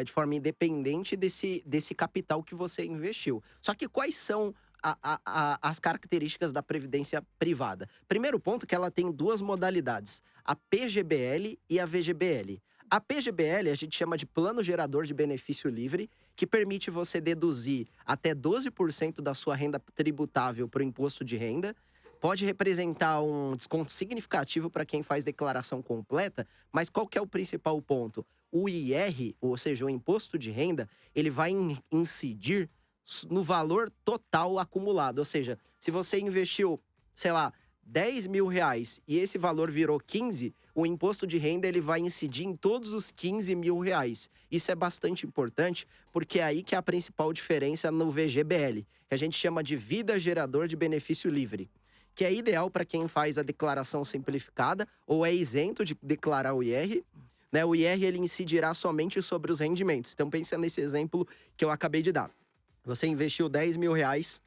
de forma independente desse capital que você investiu. Só que quais são as características da previdência privada? Primeiro ponto, que ela tem duas modalidades, a PGBL e a VGBL. A PGBL a gente chama de Plano Gerador de Benefício Livre, que permite você deduzir até 12% da sua renda tributável para o imposto de renda. Pode representar um desconto significativo para quem faz declaração completa, mas qual que é o principal ponto? O IR, ou seja, o imposto de renda, ele vai incidir no valor total acumulado. Ou seja, se você investiu, sei lá, 10 mil reais e esse valor virou 15, o imposto de renda ele vai incidir em todos os 15 mil reais. Isso é bastante importante, porque é aí que é a principal diferença no VGBL, que a gente chama de Vida Gerador de Benefício Livre, que é ideal para quem faz a declaração simplificada ou é isento de declarar o IR. Né? O IR ele incidirá somente sobre os rendimentos. Então pensa nesse exemplo que eu acabei de dar. Você investiu 10 mil reais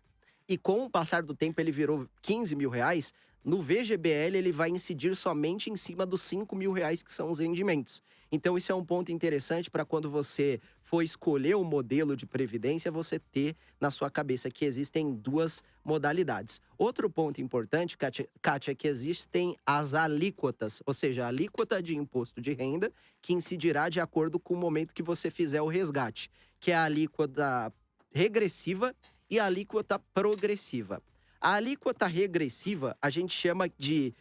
e com o passar do tempo ele virou 15 mil reais, no VGBL ele vai incidir somente em cima dos 5 mil reais que são os rendimentos. Então isso é um ponto interessante para quando você for escolher o modelo de previdência, você ter na sua cabeça que existem duas modalidades. Outro ponto importante, Kátia, é que existem as alíquotas, ou seja, a alíquota de imposto de renda que incidirá de acordo com o momento que você fizer o resgate, que é a alíquota regressiva e a alíquota progressiva. A alíquota regressiva a gente chama de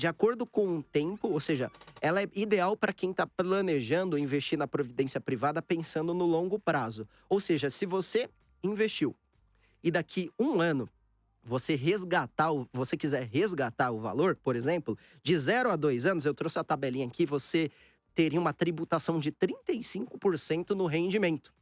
acordo com o tempo, ou seja, ela é ideal para quem está planejando investir na previdência privada pensando no longo prazo. Ou seja, se você investiu e daqui um ano você quiser resgatar o valor, por exemplo, de 0 a 2 anos, eu trouxe a tabelinha aqui, você teria uma tributação de 35% no rendimento.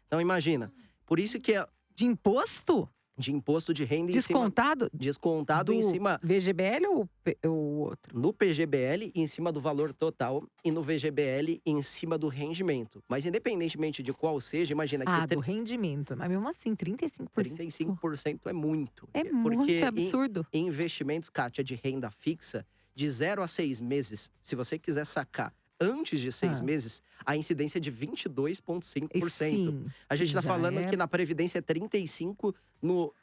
Então imagina, por isso que De imposto? De imposto de renda Descontado? Descontado em cima... VGBL ou o outro? No PGBL, em cima do valor total, e no VGBL, em cima do rendimento. Mas independentemente de qual seja, imagina que... do rendimento. Mas mesmo assim, 35%. 35% é muito. É muito absurdo. Em investimentos, Kátia, de renda fixa, de 0 a 6 meses, se você quiser sacar antes de 6 meses, a incidência é de 22,5%. A gente está falando que na Previdência é 35%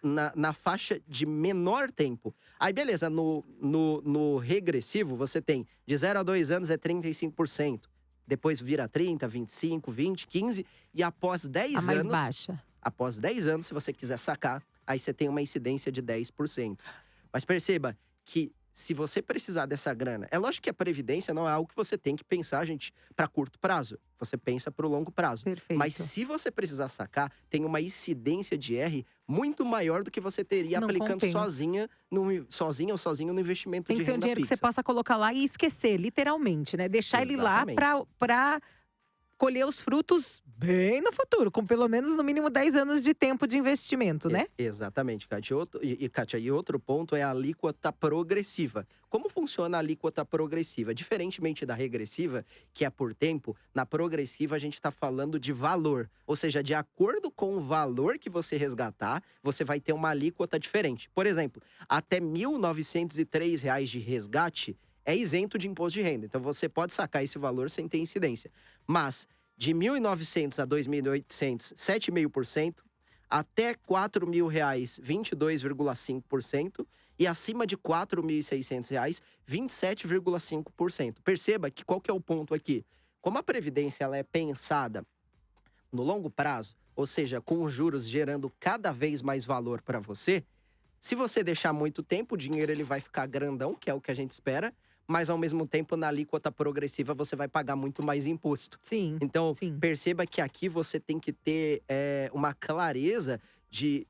na faixa de menor tempo. Aí, beleza, no regressivo, você tem de 0 a 2 anos é 35%. Depois vira 30%, 25%, 20%, 15%. E após 10 anos… A mais baixa. Após 10 anos, se você quiser sacar, aí você tem uma incidência de 10%. Mas perceba que se você precisar dessa grana, é lógico que a previdência não é algo que você tem que pensar, gente, para curto prazo. Você pensa para o longo prazo. Perfeito. Mas se você precisar sacar, tem uma incidência de R muito maior do que você teria aplicando sozinho no investimento de renda fixa. Tem que ser um dinheiro que você possa colocar lá e esquecer, literalmente, né? Deixar ele lá para colher os frutos bem no futuro, com pelo menos no mínimo 10 anos de tempo de investimento, né? Exatamente, Kátia. Kátia, e outro ponto é a alíquota progressiva. Como funciona a alíquota progressiva? Diferentemente da regressiva, que é por tempo, na progressiva a gente está falando de valor. Ou seja, de acordo com o valor que você resgatar, você vai ter uma alíquota diferente. Por exemplo, até R$ 1.903 de resgate é isento de imposto de renda. Então você pode sacar esse valor sem ter incidência. Mas de 1.900 a 2.800, 7,5%. Até R$ 4.000, 22,5%. E acima de R$ 4.600, 27,5%. Perceba que qual que é o ponto aqui? Como a Previdência ela é pensada no longo prazo, ou seja, com os juros gerando cada vez mais valor para você, se você deixar muito tempo, o dinheiro ele vai ficar grandão, que é o que a gente espera, mas ao mesmo tempo, na alíquota progressiva, você vai pagar muito mais imposto. Sim. Então, sim. perceba que aqui você tem que ter uma clareza de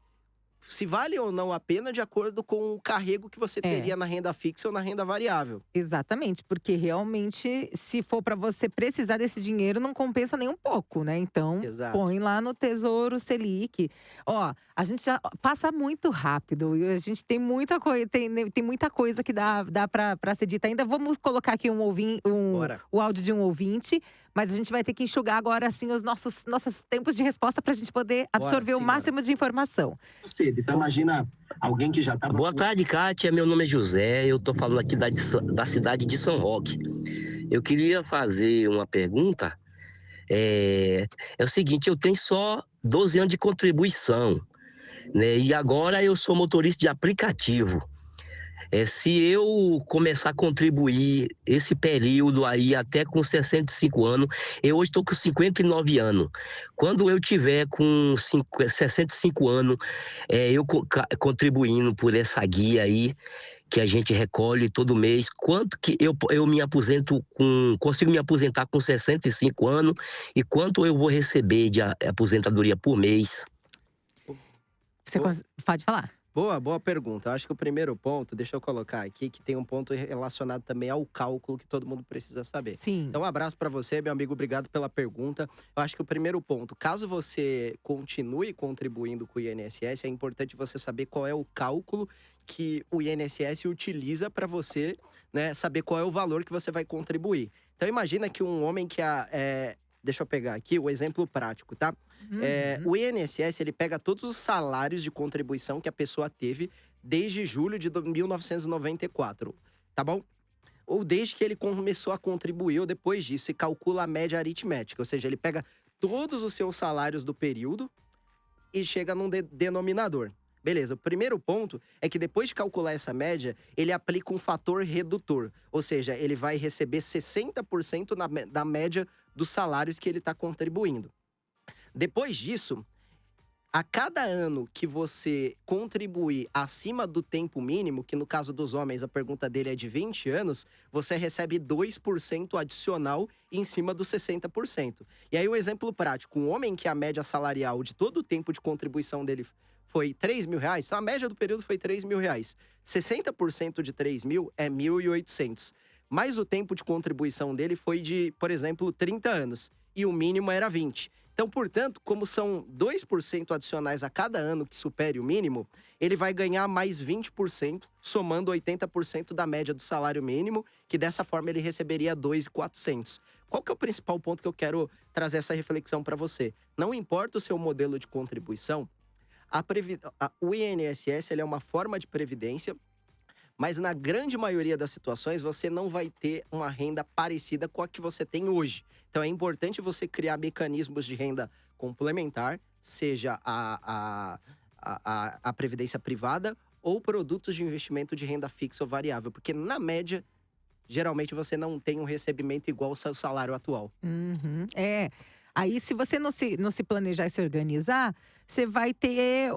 se vale ou não a pena de acordo com o carrego que você teria na renda fixa ou na renda variável. Exatamente, porque realmente, se for para você precisar desse dinheiro, não compensa nem um pouco, né? Então, Exato. põe lá no Tesouro Selic. Ó, a gente já passa muito rápido e a gente tem muita coisa, tem muita coisa que dá para ser dita ainda. Vamos colocar aqui Bora. o áudio de um ouvinte, mas a gente vai ter que enxugar agora assim os nossos tempos de resposta para a gente poder absorver o simbora. máximo de informação. Então imagina alguém que já tá... Boa tarde, Kátia. Meu nome é José. Eu tô falando aqui da cidade de São Roque. Eu queria fazer uma pergunta. É o seguinte, eu tenho só 12 anos de contribuição, né? E agora eu sou motorista de aplicativo. Se eu começar a contribuir esse período aí até com 65 anos, eu hoje estou com 59 anos. Quando eu tiver com 65 anos, eu contribuindo por essa guia aí, que a gente recolhe todo mês, quanto que eu me aposento consigo me aposentar com 65 anos e quanto eu vou receber de aposentadoria por mês? Você pode falar. Boa pergunta. Eu acho que o primeiro ponto, deixa eu colocar aqui, que tem um ponto relacionado também ao cálculo que todo mundo precisa saber. Sim. Então, um abraço para você, meu amigo. Obrigado pela pergunta. Eu acho que o primeiro ponto, caso você continue contribuindo com o INSS, é importante você saber qual é o cálculo que o INSS utiliza para você, né, saber qual é o valor que você vai contribuir. Então, imagina que um homem que deixa eu pegar aqui o exemplo prático, tá? O INSS, ele pega todos os salários de contribuição que a pessoa teve desde julho de 1994, tá bom? Ou desde que ele começou a contribuir ou depois disso, e calcula a média aritmética. Ou seja, ele pega todos os seus salários do período e chega num denominador. Beleza, o primeiro ponto é que depois de calcular essa média, ele aplica um fator redutor. Ou seja, ele vai receber 60% da média dos salários que ele está contribuindo. Depois disso, a cada ano que você contribuir acima do tempo mínimo, que no caso dos homens a pergunta dele é de 20 anos, você recebe 2% adicional em cima dos 60%. E aí o exemplo prático, um homem que a média salarial de todo o tempo de contribuição dele foi R$3.000, então a média do período foi R$3.000. 60% de 3.000 é 1.800. Mas o tempo de contribuição dele foi de, por exemplo, 30 anos. E o mínimo era 20. Então, portanto, como são 2% adicionais a cada ano que supere o mínimo, ele vai ganhar mais 20%, somando 80% da média do salário mínimo, que dessa forma ele receberia 2.400. Qual que é o principal ponto que eu quero trazer essa reflexão para você? Não importa o seu modelo de contribuição, o INSS ele é uma forma de previdência, mas na grande maioria das situações você não vai ter uma renda parecida com a que você tem hoje. Então é importante você criar mecanismos de renda complementar, seja a previdência privada ou produtos de investimento de renda fixa ou variável, porque na média, geralmente você não tem um recebimento igual ao seu salário atual. Aí, se você não se planejar e se organizar, você vai ter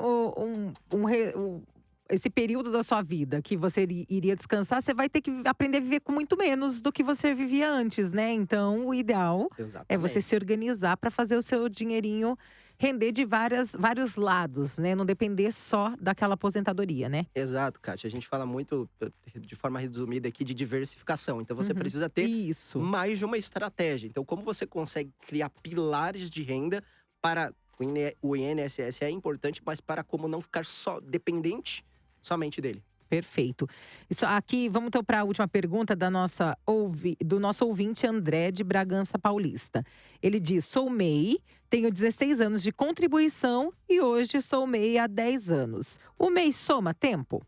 esse período da sua vida que você iria descansar, você vai ter que aprender a viver com muito menos do que você vivia antes, né? Então, o ideal é você se organizar para fazer o seu dinheirinho render de vários lados, né? Não depender só daquela aposentadoria, né? Exato, Kátia. A gente fala muito, de forma resumida aqui, de diversificação. Então, você precisa ter Isso. mais de uma estratégia. Então, como você consegue criar pilares de renda para… O INSS é importante, mas para como não ficar só dependente somente dele. Perfeito. Isso aqui, vamos então para a última pergunta do nosso ouvinte André, de Bragança Paulista. Ele diz: sou MEI, tenho 16 anos de contribuição e hoje sou MEI há 10 anos. O MEI soma tempo?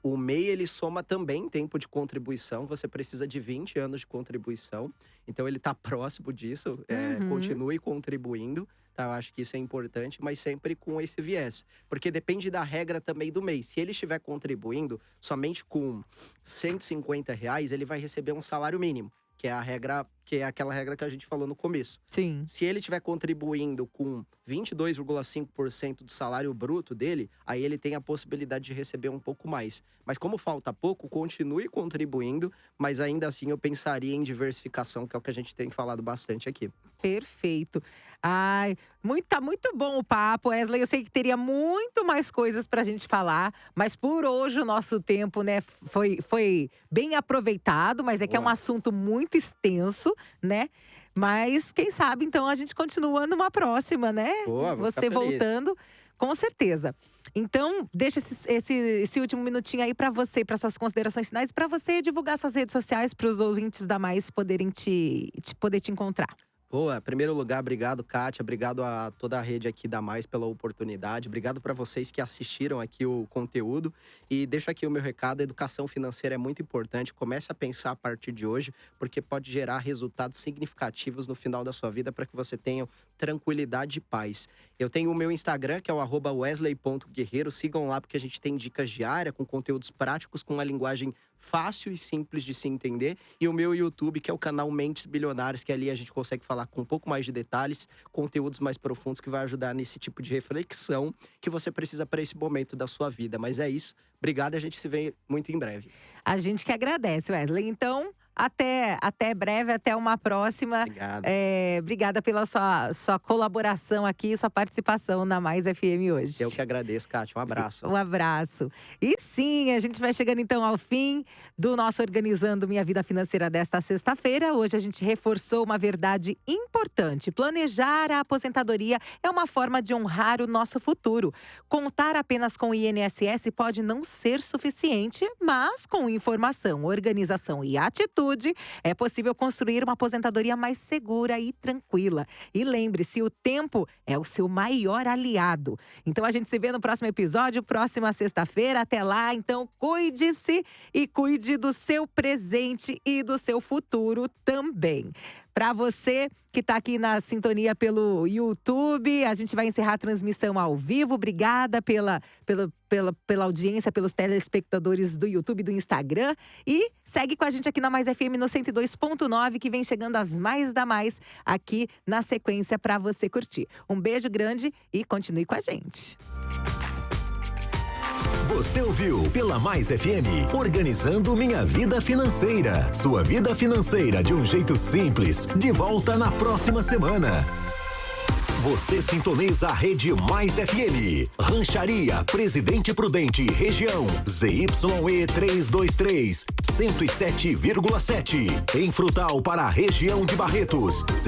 O MEI, ele soma também tempo de contribuição. Você precisa de 20 anos de contribuição. Então, ele está próximo disso. Continue contribuindo. Tá? Eu acho que isso é importante, mas sempre com esse viés. Porque depende da regra também do MEI. Se ele estiver contribuindo somente com R$150, ele vai receber um salário mínimo. Que é aquela regra que a gente falou no começo. Sim. Se ele estiver contribuindo com 22,5% do salário bruto dele, aí ele tem a possibilidade de receber um pouco mais. Mas como falta pouco, continue contribuindo, mas ainda assim eu pensaria em diversificação, que é o que a gente tem falado bastante aqui. Perfeito. Ai, tá muito bom o papo, Wesley. Eu sei que teria muito mais coisas pra gente falar, mas por hoje o nosso tempo, né, foi bem aproveitado, mas é que é um assunto muito extenso, né? Mas quem sabe, então, a gente continua numa próxima, né? Boa, vou Você ficar feliz. voltando, com certeza. Então, deixa esse último minutinho aí pra você, para suas considerações finais, pra você divulgar suas redes sociais para os ouvintes da Mais poderem poder te encontrar. Boa, em primeiro lugar, obrigado, Kátia. Obrigado a toda a rede aqui da Mais pela oportunidade. Obrigado para vocês que assistiram aqui o conteúdo. E deixo aqui o meu recado: a educação financeira é muito importante. Comece a pensar a partir de hoje, porque pode gerar resultados significativos no final da sua vida para que você tenha tranquilidade e paz. Eu tenho o meu Instagram, que é o @wesley.guerreiro. Sigam lá, porque a gente tem dicas diárias com conteúdos práticos, com uma linguagem fácil e simples de se entender. E o meu YouTube, que é o canal Mentes Bilionárias, que ali a gente consegue falar com um pouco mais de detalhes, conteúdos mais profundos que vai ajudar nesse tipo de reflexão que você precisa para esse momento da sua vida. Mas é isso. Obrigado, a gente se vê muito em breve. A gente que agradece, Wesley. Então, até breve, até uma próxima. Obrigado. Obrigada pela sua colaboração aqui, sua participação na Mais FM hoje. Eu que agradeço, Kátia. Um abraço. Um abraço. E sim, a gente vai chegando então ao fim do nosso Organizando Minha Vida Financeira desta sexta-feira. Hoje a gente reforçou uma verdade importante. Planejar a aposentadoria é uma forma de honrar o nosso futuro. Contar apenas com o INSS pode não ser suficiente, mas com informação, organização e atitude, é possível construir uma aposentadoria mais segura e tranquila. E lembre-se, o tempo é o seu maior aliado. Então a gente se vê no próximo episódio, próxima sexta-feira. Até lá, então cuide-se e cuide do seu presente e do seu futuro também. Para você que está aqui na sintonia pelo YouTube, a gente vai encerrar a transmissão ao vivo. Obrigada pela audiência, pelos telespectadores do YouTube e do Instagram. E segue com a gente aqui na Mais FM no 102.9, que vem chegando as Mais da Mais aqui na sequência para você curtir. Um beijo grande e continue com a gente. Você ouviu pela Mais FM, Organizando Minha Vida Financeira. Sua vida financeira de um jeito simples. De volta na próxima semana. Você sintoniza a Rede Mais FM. Rancharia Presidente Prudente, região ZYE 323, 107,7. Em Frutal para a região de Barretos,